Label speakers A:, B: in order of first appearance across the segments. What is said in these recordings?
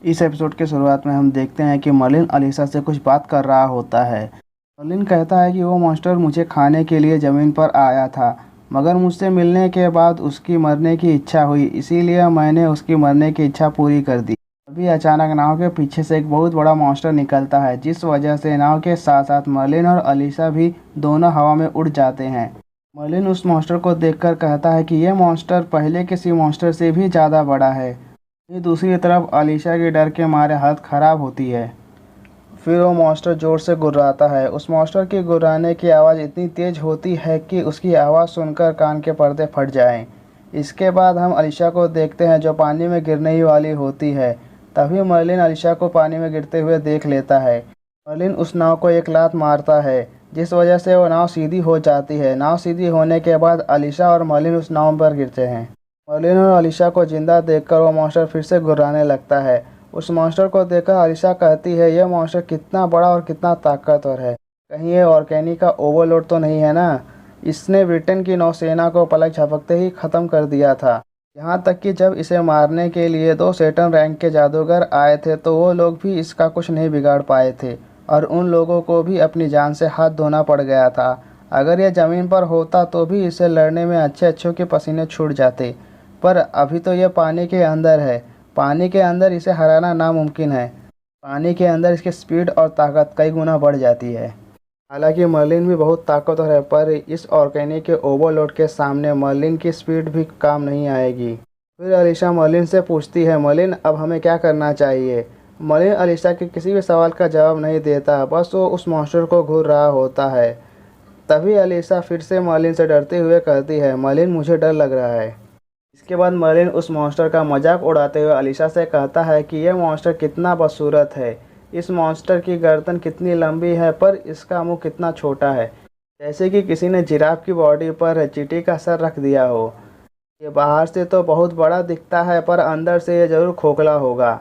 A: इस एपिसोड के शुरुआत में हम देखते हैं कि मर्लिन अलीसा से कुछ बात कर रहा होता है। मर्लिन कहता है कि वो मॉन्स्टर मुझे खाने के लिए ज़मीन पर आया था, मगर मुझसे मिलने के बाद उसकी मरने की इच्छा हुई, इसीलिए मैंने उसकी मरने की इच्छा पूरी कर दी। तभी अचानक नाव के पीछे से एक बहुत बड़ा मॉन्स्टर निकलता है, जिस वजह से नाव के साथ साथ मर्लिन और अलीसा भी दोनों हवा में उड़ जाते हैं। मर्लिन उस मॉन्स्टर को देखकर कहता है कि यह मॉन्स्टर पहले किसी मॉन्स्टर से भी ज़्यादा बड़ा है। वहीं दूसरी तरफ अलीशा के डर के मारे हालत खराब होती है। फिर वो मॉन्स्टर जोर से गुर्राता है। उस मॉन्स्टर के गुर्राने की आवाज़ इतनी तेज होती है कि उसकी आवाज़ सुनकर कान के पर्दे फट जाएं। इसके बाद हम अलीशा को देखते हैं जो पानी में गिरने ही वाली होती है। तभी मर्लिन अलीशा को पानी में गिरते हुए देख लेता है। मर्लिन उस नाव को एक लात मारता है, जिस वजह से वो नाव सीधी हो जाती है। नाव सीधी होने के बाद अलीशा और मर्लिन उस नाव पर गिरते हैं। मर्लिन और अलीशा को जिंदा देखकर वो मॉन्स्टर फिर से गुर्राने लगता है। उस मॉन्स्टर को देखकर अलीशा कहती है, यह मॉन्स्टर कितना बड़ा और कितना ताकतवर है। कहीं ये ऑर्गेनी का ओवरलोड तो नहीं है ना? इसने ब्रिटेन की नौसेना को पलक झपकते ही ख़त्म कर दिया था। यहाँ तक कि जब इसे मारने के लिए 2 सेटन रैंक के जादूगर आए थे तो वो लोग भी इसका कुछ नहीं बिगाड़ पाए थे, और उन लोगों को भी अपनी जान से हाथ धोना पड़ गया था। अगर यह ज़मीन पर होता तो भी इसे लड़ने में अच्छे अच्छों के पसीने छूट जाते, पर अभी तो यह पानी के अंदर है। पानी के अंदर इसे हराना नामुमकिन है। पानी के अंदर इसकी स्पीड और ताकत कई गुना बढ़ जाती है। हालांकि मर्लिन भी बहुत ताकतवर है, पर इस ऑर्गेनी के ओवरलोड के सामने मर्लिन की स्पीड भी काम नहीं आएगी। फिर अलीशा मर्लिन से पूछती है, मर्लिन अब हमें क्या करना चाहिए? मर्लिन अलीशा के किसी भी सवाल का जवाब नहीं देता, बस वो उस मॉन्स्टर को घूर रहा होता है। तभी अलीशा फिर से मर्लिन से डरते हुए कहती है, मर्लिन मुझे डर लग रहा है। इसके बाद मर्लिन उस मॉन्स्टर का मजाक उड़ाते हुए अलीशा से कहता है कि यह मॉन्स्टर कितना बदसूरत है। इस मॉन्स्टर की गर्दन कितनी लंबी है, पर इसका मुंह कितना छोटा है, जैसे कि किसी ने जिराफ की बॉडी पर चींटी का सर रख दिया हो। ये बाहर से तो बहुत बड़ा दिखता है, पर अंदर से ये जरूर खोखला होगा।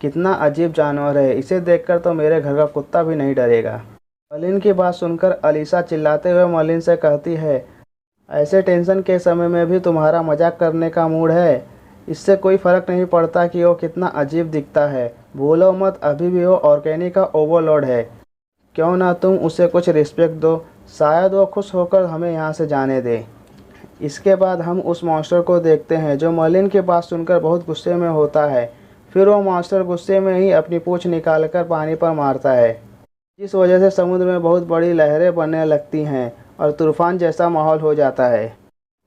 A: कितना अजीब जानवर है, इसे देखकर तो मेरे घर का कुत्ता भी नहीं डरेगा। मर्लिन की बात सुनकर अलीशा चिल्लाते हुए मर्लिन से कहती है, ऐसे टेंशन के समय में भी तुम्हारा मजाक करने का मूड है? इससे कोई फ़र्क नहीं पड़ता कि वो कितना अजीब दिखता है। भूलो मत, अभी भी वो ऑर्गेनी का ओवरलोड है। क्यों ना तुम उसे कुछ रिस्पेक्ट दो, शायद वो खुश होकर हमें यहाँ से जाने दे। इसके बाद हम उस मॉन्स्टर को देखते हैं जो मर्लिन की बात सुनकर बहुत गुस्से में होता है। फिर वो मॉन्स्टर गुस्से में ही अपनी पूँछ निकालकर पानी पर मारता है, जिस वजह से समुद्र में बहुत बड़ी लहरें बनने लगती हैं और तूफान जैसा माहौल हो जाता है।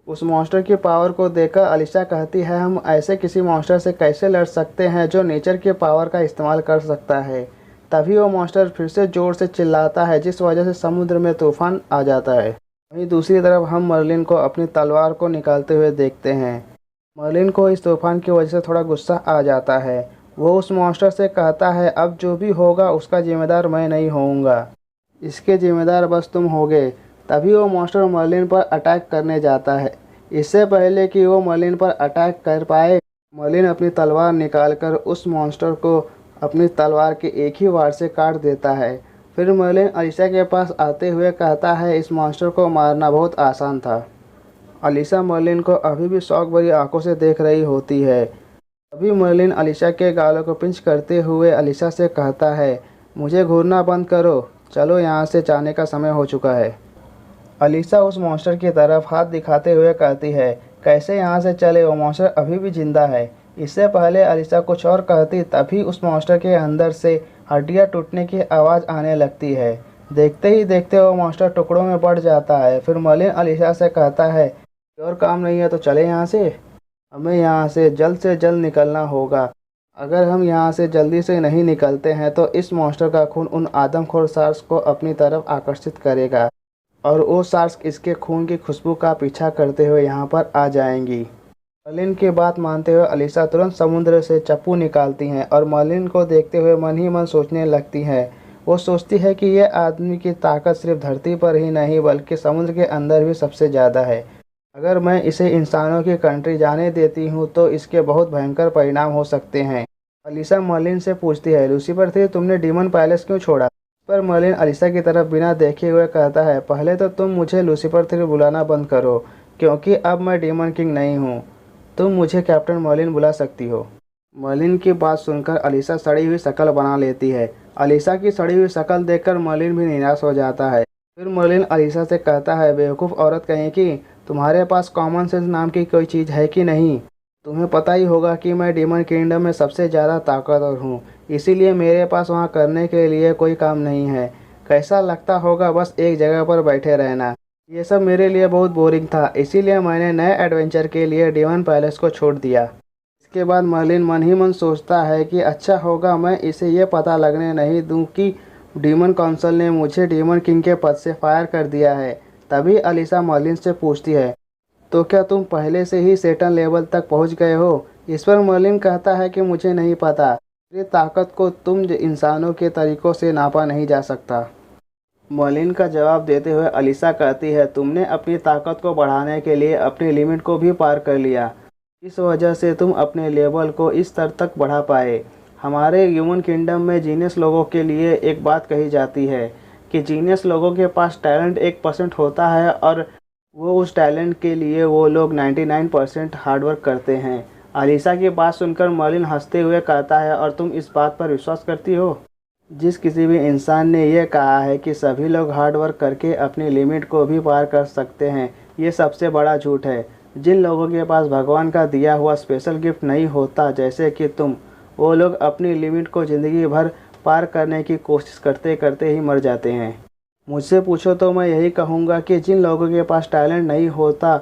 A: उस मॉन्स्टर की पावर को देखकर अलीशा कहती है, हम ऐसे किसी मॉन्स्टर से कैसे लड़ सकते हैं जो नेचर के पावर का इस्तेमाल कर सकता है। तभी वो मॉन्स्टर फिर से ज़ोर से चिल्लाता है, जिस वजह से समुद्र में तूफान आ जाता है। वहीं दूसरी तरफ हम मर्लिन को अपनी तलवार को निकालते हुए देखते हैं। मर्लिन को इस तूफान की वजह से थोड़ा गुस्सा आ जाता है। वो उस मॉन्स्टर से कहता है, अब जो भी होगा उसका जिम्मेदार मैं नहीं होऊंगा, इसके जिम्मेदार बस तुम होगे। तभी वो मॉन्स्टर मर्लिन पर अटैक करने जाता है। इससे पहले कि वो मर्लिन पर अटैक कर पाए, मर्लिन अपनी तलवार निकालकर उस मॉन्स्टर को अपनी तलवार के एक ही वार से काट देता है। फिर मर्लिन अलीशा के पास आते हुए कहता है, इस मॉन्स्टर को मारना बहुत आसान था। अलीशा मर्लिन को अभी भी शौक भरी आंखों से देख रही होती है। तभी मर्लिन अलीशा के गालों को पिंच करते हुए अलीशा से कहता है, मुझे घूरना बंद करो, चलो यहाँ से जाने का समय हो चुका है। अलीशा उस मॉन्स्टर की तरफ हाथ दिखाते हुए कहती है, कैसे यहाँ से चले, वो मॉन्स्टर अभी भी जिंदा है। इससे पहले अलीशा कुछ और कहती, तभी उस मॉन्स्टर के अंदर से हड्डियाँ टूटने की आवाज़ आने लगती है। देखते ही देखते वो मॉन्स्टर टुकड़ों में बढ़ जाता है। फिर मर्लिन अलीशा से कहता है, और काम नहीं है तो चले यहाँ से, हमें यहाँ से जल्द निकलना होगा। अगर हम यहाँ से जल्दी से नहीं निकलते हैं तो इस मॉन्स्टर का खून उन आदमखोर शार्क्स को अपनी तरफ आकर्षित करेगा, और वो शार्क्स इसके खून की खुशबू का पीछा करते हुए यहाँ पर आ जाएंगी। मर्लिन की बात मानते हुए अलीशा तुरंत समुद्र से चप्पू निकालती हैं और मर्लिन को देखते हुए मन ही मन सोचने लगती हैं। वो सोचती है कि यह आदमी की ताकत सिर्फ धरती पर ही नहीं बल्कि समुद्र के अंदर भी सबसे ज़्यादा है। अगर मैं इसे इंसानों की कंट्री जाने देती हूँ तो इसके बहुत भयंकर परिणाम हो सकते हैं। अलीशा मर्लिन से पूछती है, लूसीफर थी, तुमने डीमन पैलेस क्यों छोड़ा? पर मर्लिन अलीशा की तरफ बिना देखे हुए कहता है, पहले तो तुम मुझे लूसीफर थ्री बुलाना बंद करो, क्योंकि अब मैं डीमन किंग नहीं हूँ। तुम मुझे कैप्टन मर्लिन बुला सकती हो। मर्लिन की बात सुनकर अलीसा सड़ी हुई शक्ल बना लेती है। अलीसा की सड़ी हुई शक्ल देखकर मर्लिन भी निराश हो जाता है। फिर मर्लिन अलीसा से कहता है, बेवकूफ़ औरत कहीं की, तुम्हारे पास कॉमन सेंस नाम की कोई चीज़ है कि नहीं? तुम्हें पता ही होगा कि मैं डीमन किंगडम में सबसे ज़्यादा ताकतवर हूँ, इसीलिए मेरे पास वहाँ करने के लिए कोई काम नहीं है। कैसा लगता होगा बस एक जगह पर बैठे रहना। ये सब मेरे लिए बहुत बोरिंग था, इसीलिए मैंने नए एडवेंचर के लिए डीमन पैलेस को छोड़ दिया। इसके बाद मर्लिन मन ही मन सोचता है कि अच्छा होगा मैं इसे ये पता लगने नहीं दूं कि डीमन काउंसिल ने मुझे डीमन किंग के पद से फायर कर दिया है। तभी अलीसा मर्लिन से पूछती है, तो क्या तुम पहले से ही सेटन लेवल तक पहुंच गए हो? इस पर मर्लिन कहता है कि मुझे नहीं पता, मेरी ताकत को तुम इंसानों के तरीकों से नापा नहीं जा सकता। मर्लिन का जवाब देते हुए अलीसा कहती है, तुमने अपनी ताकत को बढ़ाने के लिए अपनी लिमिट को भी पार कर लिया। इस वजह से तुम अपने लेवल को इस स्तर तक बढ़ा पाए। हमारे ह्यूमन किंगडम में जीनियस लोगों के लिए एक बात कही जाती है कि जीनियस लोगों के पास टैलेंट 1% होता है और वो उस टैलेंट के लिए वो लोग 99% हार्डवर्क करते हैं। अलीसा की बात सुनकर मर्लिन हंसते हुए कहता है, और तुम इस बात पर विश्वास करती हो? जिस किसी भी इंसान ने यह कहा है कि सभी लोग हार्ड वर्क करके अपनी लिमिट को भी पार कर सकते हैं, ये सबसे बड़ा झूठ है। जिन लोगों के पास भगवान का दिया हुआ स्पेशल गिफ्ट नहीं होता जैसे कि तुम, वो लोग अपनी लिमिट को ज़िंदगी भर पार करने की कोशिश करते करते ही मर जाते हैं। मुझसे पूछो तो मैं यही कहूँगा कि जिन लोगों के पास टैलेंट नहीं होता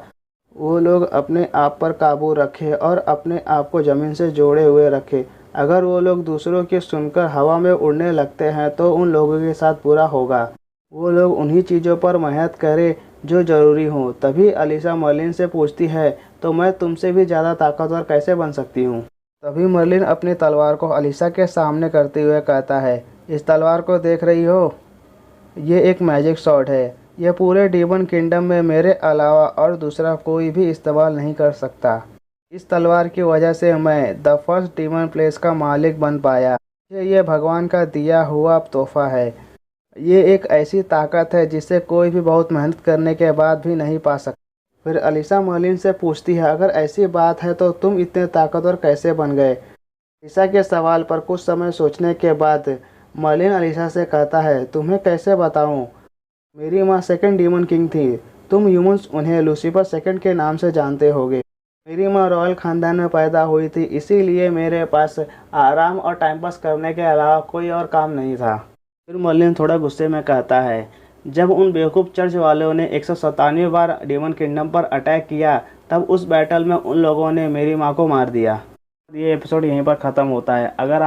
A: वो लोग अपने आप पर काबू रखें और अपने आप को ज़मीन से जोड़े हुए रखें। अगर वो लोग दूसरों की सुनकर हवा में उड़ने लगते हैं तो उन लोगों के साथ बुरा होगा। वो लोग उन्हीं चीज़ों पर मेहनत करें जो ज़रूरी हों। तभी अलीसा मर्लिन से पूछती है, तो मैं तुमसे भी ज़्यादा ताकतवर कैसे बन सकती हूँ? तभी मर्लिन अपनी तलवार को अलीसा के सामने करते हुए कहता है, इस तलवार को देख रही हो? ये एक मैजिक शॉट है। यह पूरे डीमन किंगडम में मेरे अलावा और दूसरा कोई भी इस्तेमाल नहीं कर सकता। इस तलवार की वजह से मैं द फर्स्ट डीमन प्लेस का मालिक बन पाया। ये भगवान का दिया हुआ तोहफा है। ये एक ऐसी ताकत है जिसे कोई भी बहुत मेहनत करने के बाद भी नहीं पा सकता। फिर अलीसा मर्लिन से पूछती है, अगर ऐसी बात है तो तुम इतने ताकतवर कैसे बन गए? अलीसा के सवाल पर कुछ समय सोचने के बाद मर्लिन अलीसा से कहता है, तुम्हें कैसे बताऊं? मेरी माँ सेकंड डीमन किंग थी। तुम ह्यूमंस उन्हें लूसीफर सेकंड के नाम से जानते होगे। मेरी माँ रॉयल ख़ानदान में पैदा हुई थी, इसीलिए मेरे पास आराम और टाइम पास करने के अलावा कोई और काम नहीं था। फिर मर्लिन थोड़ा गुस्से में कहता है, जब उन बेवकूफ़ चर्च वालों ने 197 बार डीमन किंगडम पर अटैक किया, तब उस बैटल में उन लोगों ने मेरी माँ को मार दिया। ये एपिसोड यहीं पर ख़त्म होता है। अगर